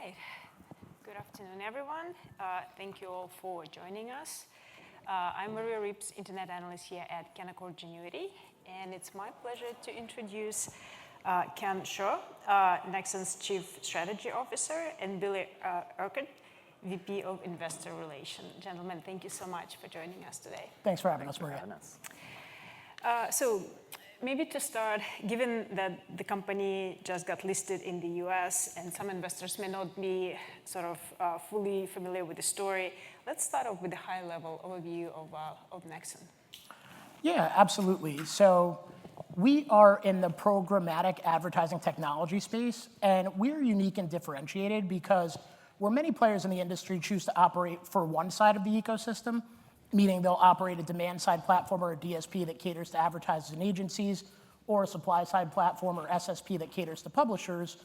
right. Good afternoon, everyone. Thank you all for joining us. I'm Maria Ripps, Internet Analyst here at Canaccord Genuity, and it's my pleasure to introduce Ken Shaw, Nexxen's Chief Strategy Officer, and Billy Urquhart, VP of Investor Relations. Gentlemen, thank you so much for joining us today. Thanks for having us, Maria. So maybe to start, given that the company just got listed in the US and some investors may not be sort of fully familiar with the story, let's start off with a high-level overview of Nexxen. Yeah, absolutely. So we are in the programmatic advertising technology space, and we're unique and differentiated because where many players in the industry choose to operate for one side of the ecosystem, meaning they'll operate a demand-side platform or a DSP that caters to advertisers and agencies, or a supply-side platform or SSP that caters to publishers,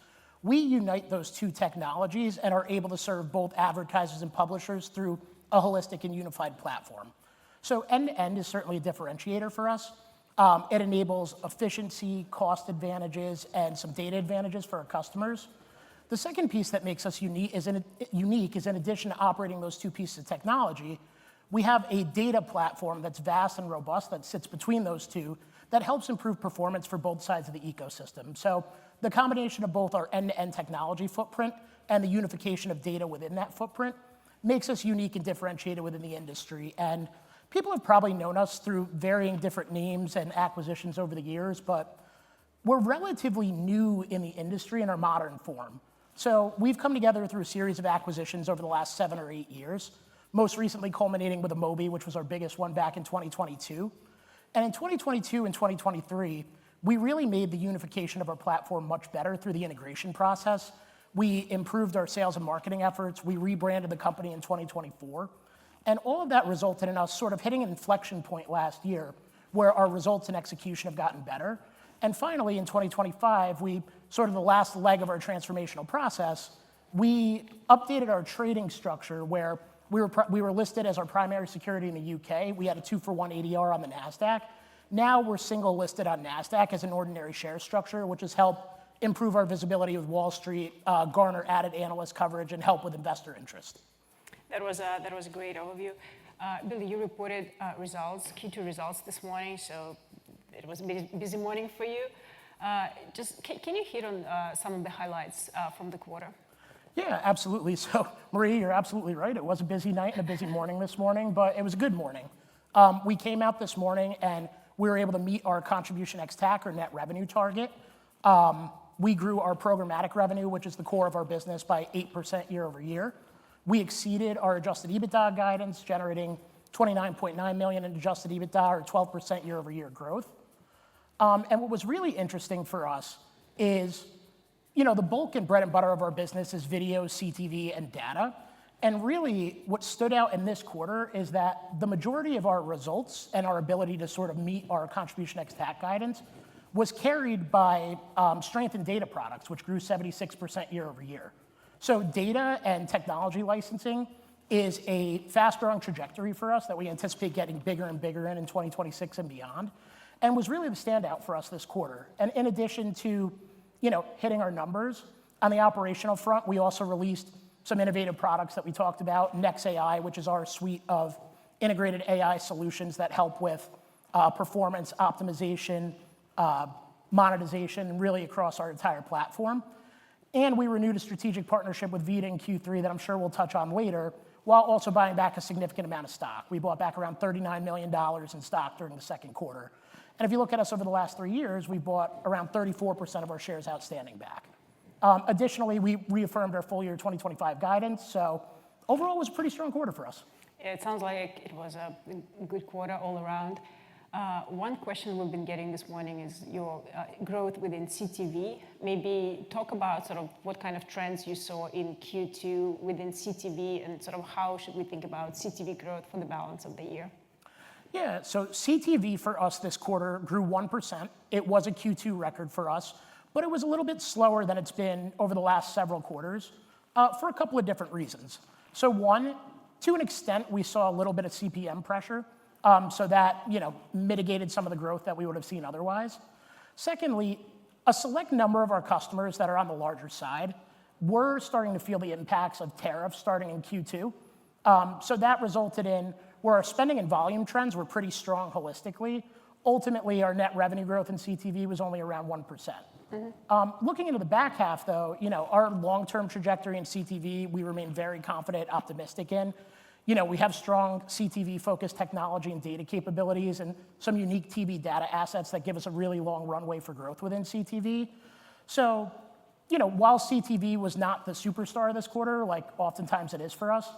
we unite those two technologies and are able to serve both advertisers and publishers through a holistic and unified platform. So end-to-end is certainly a differentiator for us. It enables efficiency, cost advantages, and some data advantages for our customers. The second piece that makes us unique is in addition to operating those two pieces of technology, we have a data platform that's vast and robust that sits between those two that helps improve performance for both sides of the ecosystem. So the combination of both our end-to-end technology footprint and the unification of data within that footprint makes us unique and differentiated within the industry. And people have probably known us through varying different names and acquisitions over the years, but we're relatively new in the industry in our modern form. So we've come together through a series of acquisitions over the last 7 or 8 years, most recently culminating with Amobi, which was our biggest one back in 2022. And in 2022 and 2023, we really made the unification of our platform much better through the integration process. We improved our sales and marketing efforts. We rebranded the company in 2024. And all of that resulted in us sort of hitting an inflection point last year where our results and execution have gotten better. And finally, in 2025, we sort of the last leg of our transformational process, we updated our trading structure where we were listed as our primary security in the UK. We had a 2-for-1 ADR on the NASDAQ. Now we're single listed on NASDAQ as an ordinary share structure, which has helped improve our visibility with Wall Street, garner added analyst coverage, and help with investor interest. That was a great overview. Billy, you reported Q2 results this morning, so it was a busy morning for you. Can you hit on some of the highlights from the quarter? Yeah, absolutely. So, Marie, you're absolutely right. It was a busy night and a busy morning this morning, but it was a good morning. We came out this morning and we were able to meet our contribution ex-TAC or net revenue target. We grew our programmatic revenue, which is the core of our business, by 8% year over year. We exceeded our adjusted EBITDA guidance, generating $29.9 million in adjusted EBITDA, or 12% year over year growth. And what was really interesting for us is, the bulk and bread and butter of our business is video, CTV, and data. And really, what stood out in this quarter is that the majority of our results and our ability to sort of meet our contribution ex-TAC guidance was carried by strength in data products, which grew 76% year over year. So data and technology licensing is a fast-growing trajectory for us that we anticipate getting bigger and bigger in 2026 and beyond, and was really the standout for us this quarter. And in addition to hitting our numbers, on the operational front, we also released some innovative products that we talked about, Nexxen, which is our suite of integrated AI solutions that help with performance optimization, monetization, really across our entire platform. And we renewed a strategic partnership with VIDAA in Q3 that I'm sure we'll touch on later, while also buying back a significant amount of stock. We bought back around $39 million in stock during the second quarter. And if you look at us over the last 3 years, we bought around 34% of our shares outstanding back. Additionally, we reaffirmed our full year 2025 guidance. So overall, it was a pretty strong quarter for us. Yeah, it sounds like it was a good quarter all around. One question we've been getting this morning is your growth within CTV. Maybe talk about sort of what kind of trends you saw in Q2 within CTV and sort of how should we think about CTV growth for the balance of the year? Yeah, so CTV for us this quarter grew 1%. It was a Q2 record for us, but it was a little bit slower than it's been over the last several quarters for a couple of different reasons. So one, to an extent, we saw a little bit of CPM pressure, so that mitigated some of the growth that we would have seen otherwise. Secondly, a select number of our customers that are on the larger side, we're starting to feel the impacts of tariffs starting in Q2. So that resulted in where our spending and volume trends were pretty strong holistically. Ultimately, our net revenue growth in CTV was only around 1%. Looking into the back half, though, our long-term trajectory in CTV, we remain very confident, optimistic in. We have strong CTV-focused technology and data capabilities and some unique TV data assets that give us a really long runway for growth within CTV. So, while CTV was not the superstar this quarter, like oftentimes it is for us,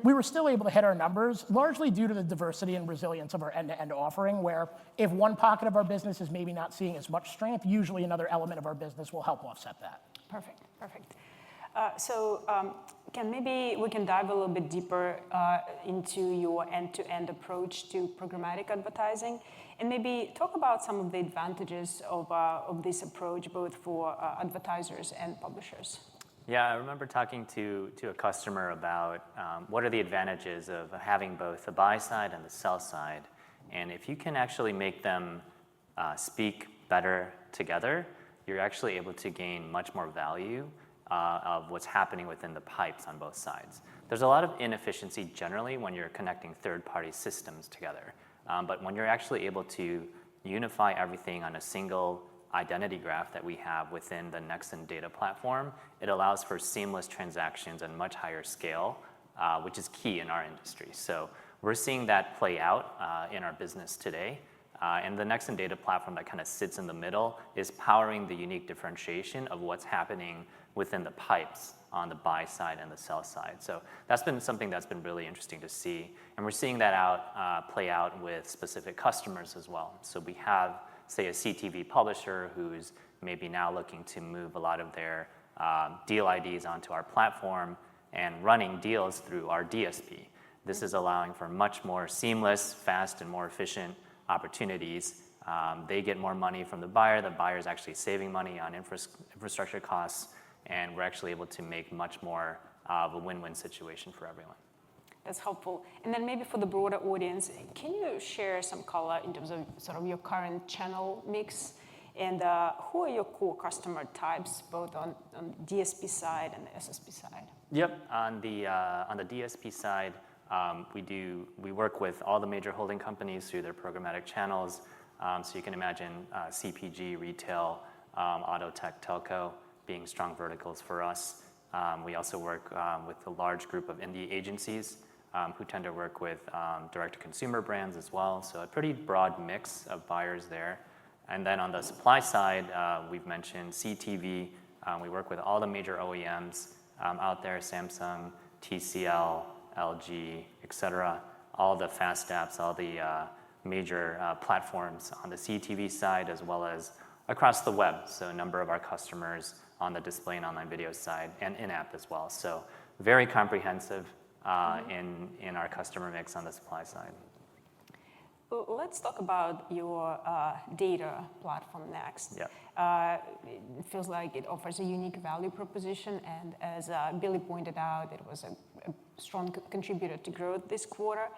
we were still able to hit our numbers, largely due to the diversity and resilience of our end-to-end offering, where if one pocket of our business is maybe not seeing as much strength, usually another element of our business will help offset that. Perfect. Ken, maybe we can dive a little bit deeper into your end-to-end approach to programmatic advertising, and maybe talk about some of the advantages of this approach, both for advertisers and publishers. Yeah, I remember talking to a customer about what are the advantages of having both the buy side and the sell side. And if you can actually make them speak better together, you're actually able to gain much more value of what's happening within the pipes on both sides. There's a lot of inefficiency generally when you're connecting third-party systems together. But when you're actually able to unify everything on a single identity graph that we have within the Nexxen data platform, it allows for seamless transactions and much higher scale, which is key in our industry. So we're seeing that play out in our business today. And the Nexxen data platform that kind of sits in the middle is powering the unique differentiation of what's happening within the pipes on the buy side and the sell side. So that's been something that's been really interesting to see. And we're seeing that play out with specific customers as well. So we have, say, a CTV publisher who's maybe now looking to move a lot of their deal IDs onto our platform and running deals through our DSP. This is allowing for much more seamless, fast, and more efficient opportunities. They get more money from the buyer is actually saving money on infrastructure costs, and we're actually able to make much more of a win-win situation for everyone. That's helpful. And then maybe for the broader audience, can you share some color in terms of sort of your current channel mix, and who are your core customer types, both on DSP side and the SSP side? Yep, on the DSP side, we work with all the major holding companies through their programmatic channels. So you can imagine CPG, retail, auto, tech, telco being strong verticals for us. We also work with a large group of indie agencies who tend to work with direct-to-consumer brands as well. So a pretty broad mix of buyers there. And then on the supply side, we've mentioned CTV. We work with all the major OEMs out there, Samsung, TCL, LG, et cetera, all the fast apps, all the major platforms on the CTV side, as well as across the web. So a number of our customers on the display and online video side, and in-app as well. So very comprehensive in our customer mix on the supply side. Well, let's talk about your data platform next. Yeah. It feels like it offers a unique value proposition, and as Billy pointed out, it was a strong contributor to growth this quarter.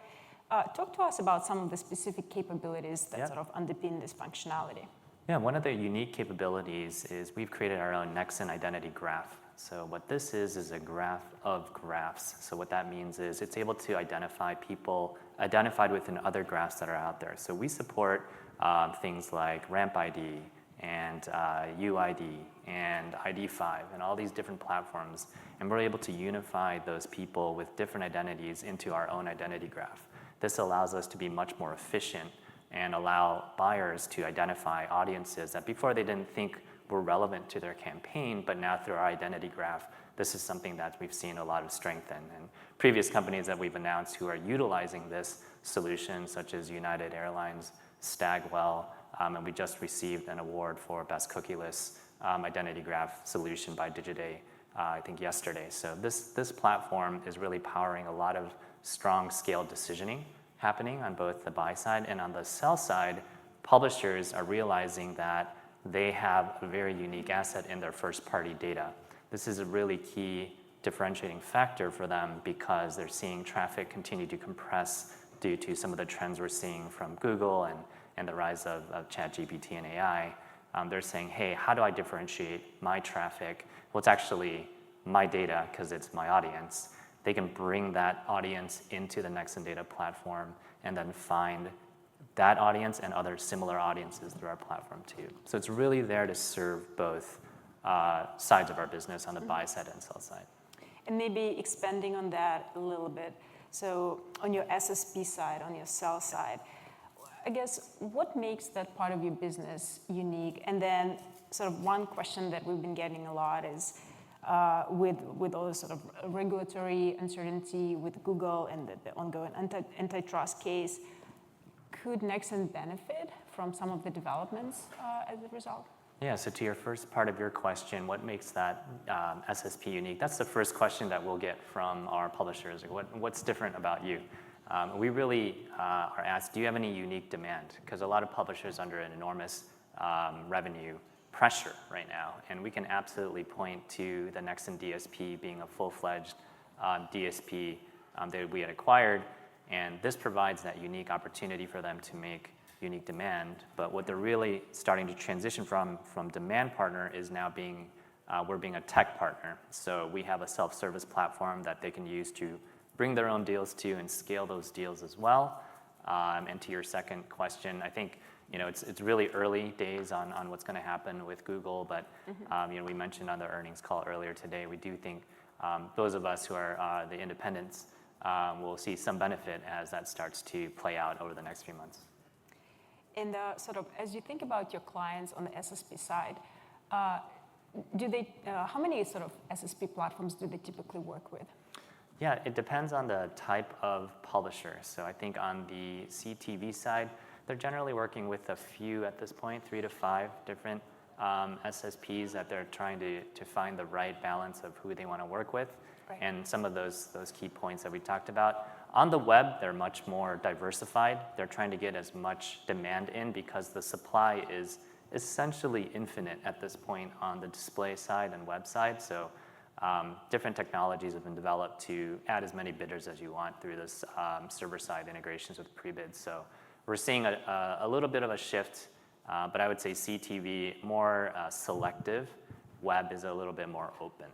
Talk to us about some of the specific capabilities that sort of underpin this functionality. Yeah, one of the unique capabilities is we've created our own Nexxen identity graph. So what this is a graph of graphs. So what that means is it's able to identify people identified within other graphs that are out there. So we support things like Ramp ID and UID and ID5 and all these different platforms. And we're able to unify those people with different identities into our own identity graph. This allows us to be much more efficient and allow buyers to identify audiences that before they didn't think were relevant to their campaign, but now through our identity graph, this is something that we've seen a lot of strength in. And previous companies that we've announced who are utilizing this solution, such as United Airlines, Stagwell, and we just received an award for Best Cookieless Identity Graph Solution by Digiday, I think yesterday. So this platform is really powering a lot of strong scale decisioning happening on both the buy side and on the sell side. Publishers are realizing that they have a very unique asset in their first-party data. This is a really key differentiating factor for them because they're seeing traffic continue to compress due to some of the trends we're seeing from Google and the rise of ChatGPT and AI. They're saying, hey, how do I differentiate my traffic? What's actually my data because it's my audience, they can bring that audience into the Nexxen data platform and then find that audience and other similar audiences through our platform too. So it's really there to serve both sides of our business on the buy side and sell side. And maybe expanding on that a little bit. So on your SSP side, on your sell side, I guess what makes that part of your business unique? And then sort of one question that we've been getting a lot is with all the sort of regulatory uncertainty with Google and the ongoing antitrust case, could Nexxen benefit from some of the developments as a result? Yeah, so to your first part of your question, what makes that SSP unique? That's the first question that we'll get from our publishers. What's different about you? We really are asked, do you have any unique demand? Because a lot of publishers are under an enormous revenue pressure right now, and we can absolutely point to the Nexxen DSP being a full-fledged DSP that we had acquired, and this provides that unique opportunity for them to make unique demand. But what they're really starting to transition from demand partner is now we're being a tech partner. So we have a self-service platform that they can use to bring their own deals to and scale those deals as well. And to your second question, I think it's really early days on what's going to happen with Google, but we mentioned on the earnings call earlier today, we do think those of us who are the independents will see some benefit as that starts to play out over the next few months. And sort of as you think about your clients on the SSP side, how many sort of SSP platforms do they typically work with? Yeah, it depends on the type of publisher. So I think on the CTV side, they're generally working with a few at this point, 3 to 5 different SSPs that they're trying to find the right balance of who they want to work with. Right. And some of those key points that we talked about. On the web, they're much more diversified. They're trying to get as much demand in because the supply is essentially infinite at this point on the display side and web side. So different technologies have been developed to add as many bidders as you want through this server-side integrations with pre-bids. So we're seeing a little bit of a shift, but I would say CTV more selective. Web is a little bit more open.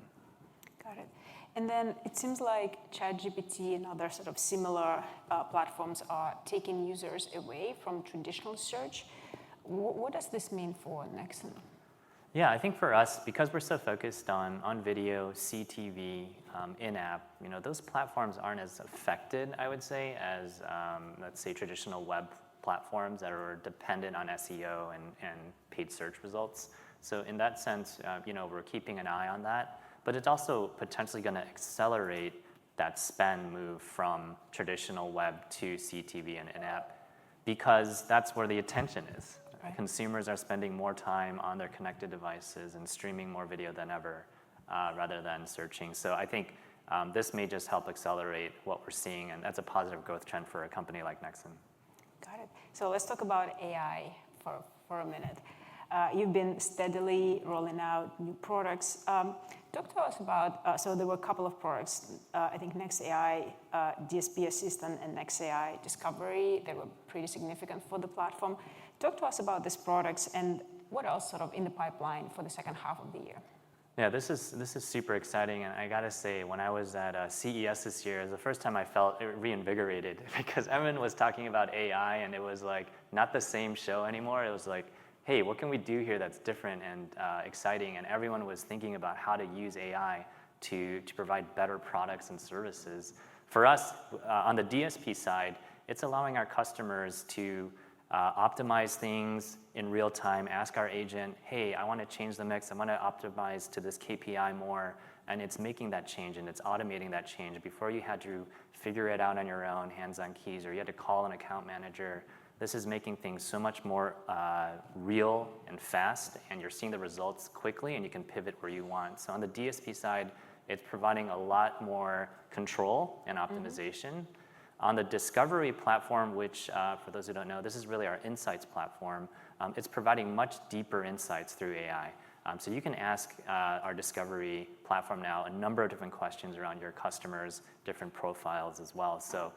Got it. And then it seems like ChatGPT and other sort of similar platforms are taking users away from traditional search. What does this mean for Nexxen? Yeah, I think for us, because we're so focused on video, CTV, in-app, those platforms aren't as affected, I would say, as let's say traditional web platforms that are dependent on SEO and paid search results. So in that sense, we're keeping an eye on that. But it's also potentially going to accelerate that spend move from traditional web to CTV and in-app because that's where the attention is. Right. Consumers are spending more time on their connected devices and streaming more video than ever rather than searching. So I think this may just help accelerate what we're seeing, and that's a positive growth trend for a company like Nexxen. Got it. So let's talk about AI for a minute. You've been steadily rolling out new products. Talk to us about, so there were a couple of products, I think NexAI, DSP Assistant, and NexAI Discovery. They were pretty significant for the platform. Talk to us about these products and what else sort of in the pipeline for the second half of the year. Yeah, this is super exciting, and I gotta say, when I was at CES this year, it was the first time I felt reinvigorated because Evan was talking about AI, and it was like not the same show anymore. It was like, hey, what can we do here that's different and exciting? And everyone was thinking about how to use AI to provide better products and services. For us, on the DSP side, it's allowing our customers to optimize things in real time, ask our agent, hey, I want to change the mix, I want to optimize to this KPI more, and it's making that change and it's automating that change. Before you had to figure it out on your own, hands-on keys, or you had to call an account manager. This is making things so much more real and fast, and you're seeing the results quickly, and you can pivot where you want. So on the DSP side, it's providing a lot more control and optimization. On the Discovery platform, which for those who don't know, this is really our insights platform, it's providing much deeper insights through AI. So you can ask our Discovery platform now a number of different questions around your customers' different profiles as well. So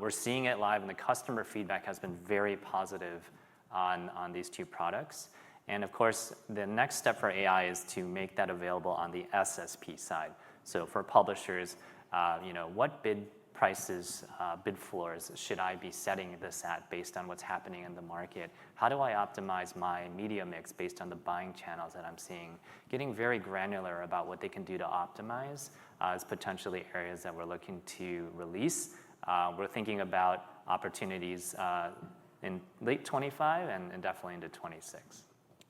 we're seeing it live, and the customer feedback has been very positive on these two products. And of course, the next step for AI is to make that available on the SSP side. So for publishers, what bid prices, bid floors should I be setting this at based on what's happening in the market? How do I optimize my media mix based on the buying channels that I'm seeing? Getting very granular about what they can do to optimize is potentially areas that we're looking to release. We're thinking about opportunities in late 25 and definitely into 26.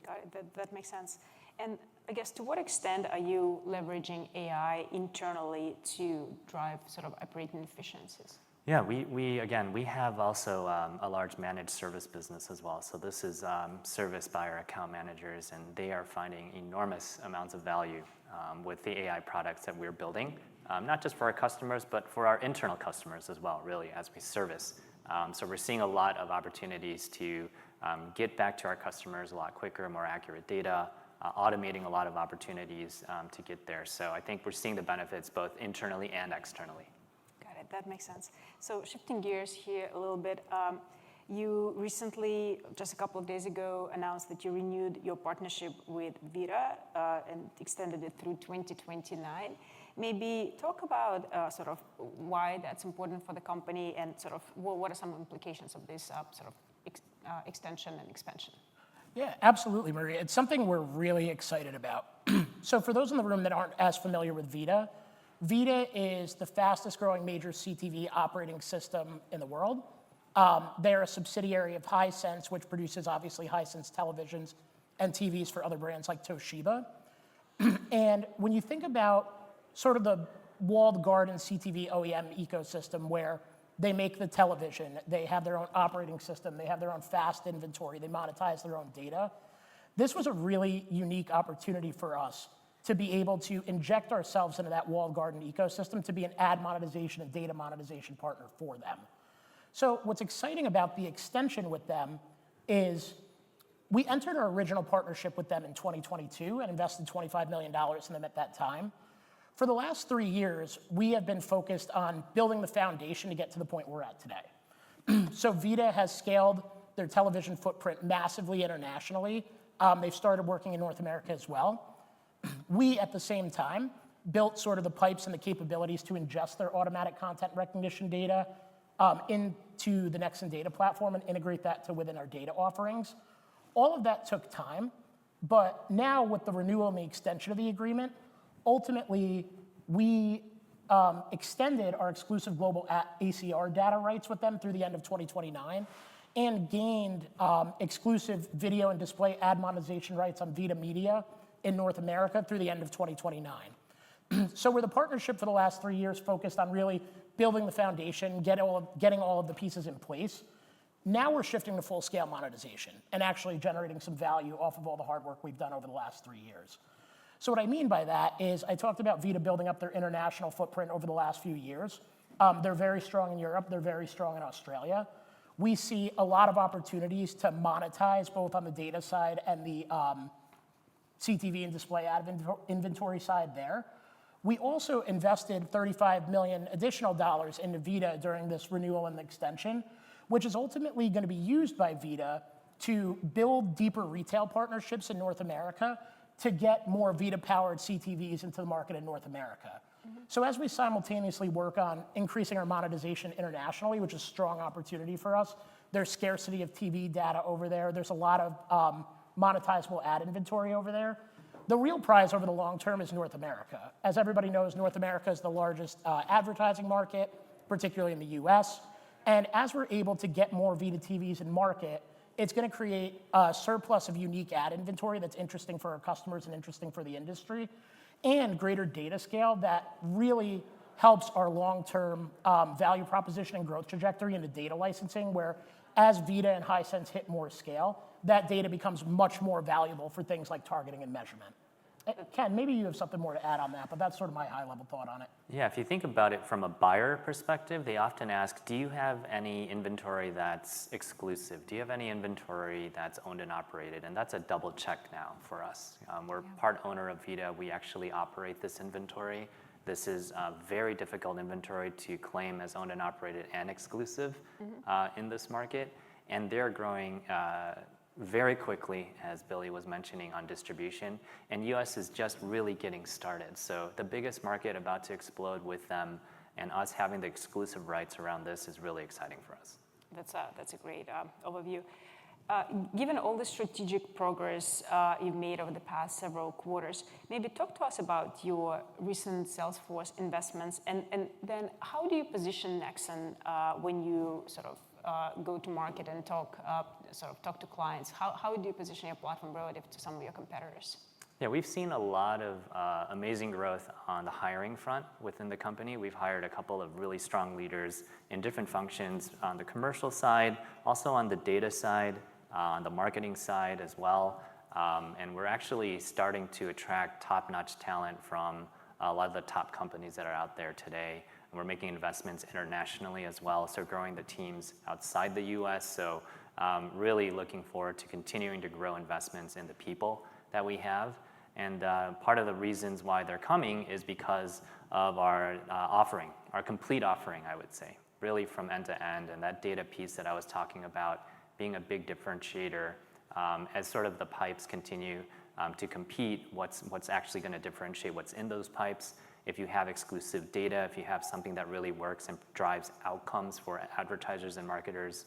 Got it. That makes sense. And I guess to what extent are you leveraging AI internally to drive sort of operating efficiencies? Yeah, we have also a large managed service business as well. So this is serviced by our account managers, and they are finding enormous amounts of value with the AI products that we're building, not just for our customers, but for our internal customers as well, really, as we service. So we're seeing a lot of opportunities to get back to our customers a lot quicker, more accurate data, automating a lot of opportunities to get there. So I think we're seeing the benefits both internally and externally. Got it. That makes sense. So shifting gears here a little bit, you recently, just a couple of days ago, announced that you renewed your partnership with VIDAA and extended it through 2029. Maybe talk about sort of why that's important for the company and sort of what are some implications of this sort of extension and expansion? Yeah, absolutely, Maria. It's something we're really excited about. So for those in the room that aren't as familiar with VIDAA, VIDAA is the fastest growing major CTV operating system in the world. They're a subsidiary of Hisense, which produces obviously Hisense televisions and TVs for other brands like Toshiba. And when you think about sort of the walled garden CTV OEM ecosystem where they make the television, they have their own operating system, they have their own fast inventory, they monetize their own data. This was a really unique opportunity for us to be able to inject ourselves into that walled garden ecosystem to be an ad monetization and data monetization partner for them. So what's exciting about the extension with them is we entered our original partnership with them in 2022 and invested $25 million in them at that time. For the last 3 years, we have been focused on building the foundation to get to the point we're at today. So VIDAA has scaled their television footprint massively internationally. They've started working in North America as well. We, at the same time, built sort of the pipes and the capabilities to ingest their automatic content recognition data into the Nexxen data platform and integrate that to within our data offerings. All of that took time, but now with the renewal and the extension of the agreement, ultimately, we extended our exclusive global ACR data rights with them through the end of 2029 and gained exclusive video and display ad monetization rights on VIDAA Media in North America through the end of 2029. So we're the partnership for the last 3 years focused on really building the foundation, getting all of the pieces in place. Now we're shifting to full-scale monetization and actually generating some value off of all the hard work we've done over the last 3 years. So what I mean by that is I talked about VIDAA building up their international footprint over the last few years. They're very strong in Europe. They're very strong in Australia. We see a lot of opportunities to monetize both on the data side and the CTV and display ad inventory side there. We also invested $35 million additional dollars into VIDAA during this renewal and extension, which is ultimately going to be used by VIDAA to build deeper retail partnerships in North America to get more VIDAA-powered CTVs into the market in North America. Mm-hmm. So as we simultaneously work on increasing our monetization internationally, which is a strong opportunity for us, there's scarcity of TV data over there. There's a lot of monetizable ad inventory over there. The real prize over the long term is North America. As everybody knows, North America is the largest advertising market, particularly in the US. And as we're able to get more VIDAA TVs in market, it's going to create a surplus of unique ad inventory that's interesting for our customers and interesting for the industry, and greater data scale that really helps our long-term value proposition and growth trajectory into data licensing, where as VIDAA and Hisense hit more scale, that data becomes much more valuable for things like targeting and measurement. Ken, maybe you have something more to add on that, but that's sort of my high-level thought on it. Yeah, if you think about it from a buyer perspective, they often ask, do you have any inventory that's exclusive? Do you have any inventory that's owned and operated? And that's a double check now for us. We're part owner of VIDAA. We actually operate this inventory. This is a very difficult inventory to claim as owned and operated and exclusive in this market. And they're growing very quickly, as Billy was mentioning, on distribution, and US is just really getting started. So the biggest market about to explode with them, and us having the exclusive rights around this is really exciting for us. That's a great overview. Given all the strategic progress you've made over the past several quarters, maybe talk to us about your recent Salesforce investments, and then how do you position Nexxen when you sort of go to market and talk to clients? How do you position your platform relative to some of your competitors? Yeah, we've seen a lot of amazing growth on the hiring front within the company. We've hired a couple of really strong leaders in different functions on the commercial side, also on the data side, on the marketing side as well. And we're actually starting to attract top-notch talent from a lot of the top companies that are out there today. And we're making investments internationally as well, so growing the teams outside the US. So really looking forward to continuing to grow investments in the people that we have. And part of the reasons why they're coming is because of our offering, our complete offering, I would say, really from end to end. And that data piece that I was talking about being a big differentiator as sort of the pipes continue to compete, what's actually going to differentiate what's in those pipes. If you have exclusive data, if you have something that really works and drives outcomes for advertisers and marketers,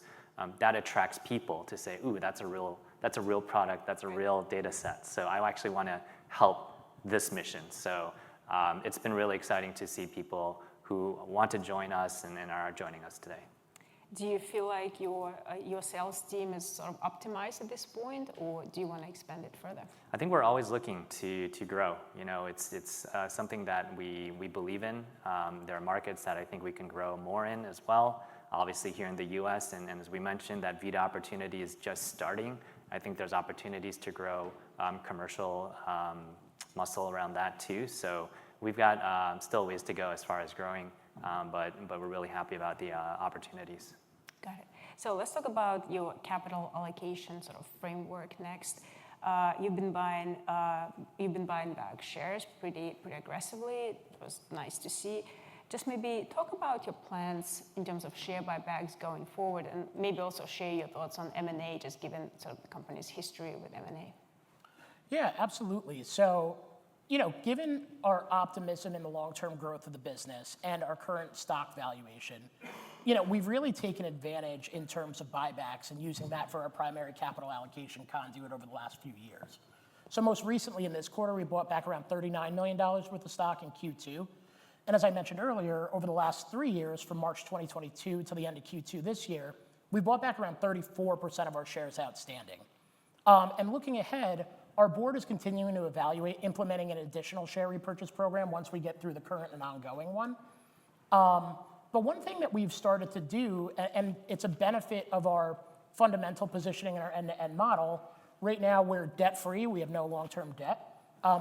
that attracts people to say, ooh, that's a real product, that's a real data set. So I actually want to help this mission. So it's been really exciting to see people who want to join us and are joining us today. Do you feel like your sales team is sort of optimized at this point, or do you want to expand it further? I think we're always looking to grow. You know, it's something that we believe in. There are markets that I think we can grow more in as well. Obviously here in the US, and as we mentioned, that VIDAA opportunity is just starting. I think there's opportunities to grow commercial muscle around that too. So we've got still ways to go as far as growing, but we're really happy about the opportunities. Got it. So let's talk about your capital allocation sort of framework next. You've been buying back shares pretty aggressively. It was nice to see. Just maybe talk about your plans in terms of share buybacks going forward, and maybe also share your thoughts on M&A, just given sort of the company's history with M&A. Yeah, absolutely. So, you know, given our optimism in the long-term growth of the business and our current stock valuation, you know, we've really taken advantage in terms of buybacks and using that for our primary capital allocation conduit over the last few years. So most recently in this quarter, we bought back around $39 million worth of stock in Q2. And as I mentioned earlier, over the last 3 years, from March 2022 to the end of Q2 this year, we bought back around 34% of our shares outstanding. And looking ahead, our board is continuing to evaluate implementing an additional share repurchase program once we get through the current and ongoing one. But one thing that we've started to do, and it's a benefit of our fundamental positioning in our end-to-end model, right now we're debt-free, we have no long-term debt.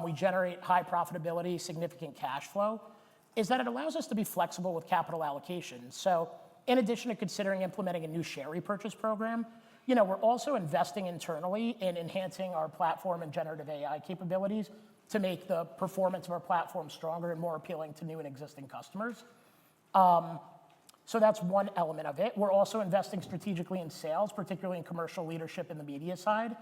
We generate high profitability, significant cash flow, is that it allows us to be flexible with capital allocation. So in addition to considering implementing a new share repurchase program, you know, we're also investing internally in enhancing our platform and generative AI capabilities to make the performance of our platform stronger and more appealing to new and existing customers. So that's one element of it. We're also investing strategically in sales, particularly in commercial leadership in the media side.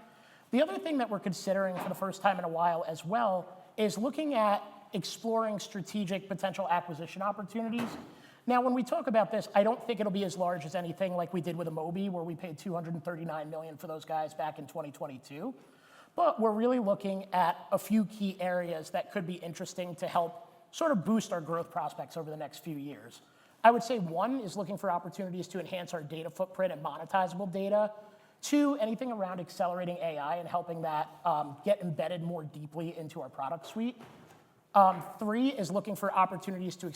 The other thing that we're considering for the first time in a while as well is looking at exploring strategic potential acquisition opportunities. Now, when we talk about this, I don't think it'll be as large as anything like we did with Amobi, where we paid $239 million for those guys back in 2022. But we're really looking at a few key areas that could be interesting to help sort of boost our growth prospects over the next few years. I would say one is looking for opportunities to enhance our data footprint and monetizable data. Two, anything around accelerating AI and helping that get embedded more deeply into our product suite. Three is looking for opportunities to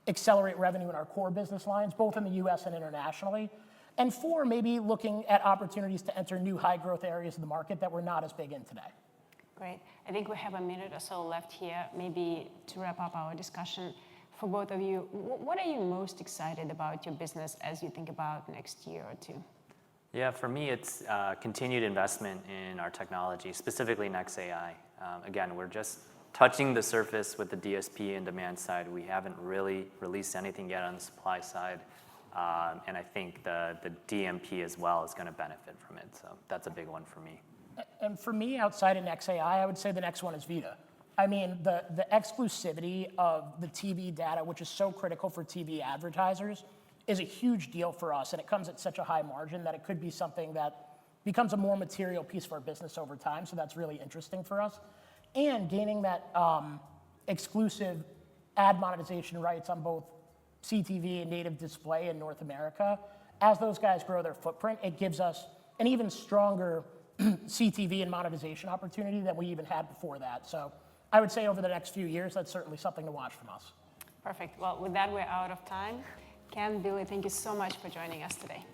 accelerate revenue in our core business lines, both in the US and internationally. And four, maybe looking at opportunities to enter new high growth areas of the market that we're not as big in today. Great. I think we have a minute or so left here. Maybe to wrap up our discussion, for both of you, what are you most excited about your business as you think about next year or two? Yeah, for me, it's continued investment in our technology, specifically Nexxen. Again, we're just touching the surface with the DSP and demand side. We haven't really released anything yet on the supply side. And I think the DMP as well is going to benefit from it. So that's a big one for me. And for me, outside of NexAI, I would say the next one is Vita. I mean, the exclusivity of the TV data, which is so critical for TV advertisers, is a huge deal for us. And it comes at such a high margin that it could be something that becomes a more material piece of our business over time. So that's really interesting for us. And gaining that exclusive ad monetization rights on both CTV and native display in North America, as those guys grow their footprint, it gives us an even stronger CTV and monetization opportunity than we even had before that. So I would say over the next few years, that's certainly something to watch from us. Perfect. Well, with that, we're out of time. Ken, Billy, thank you so much for joining us today.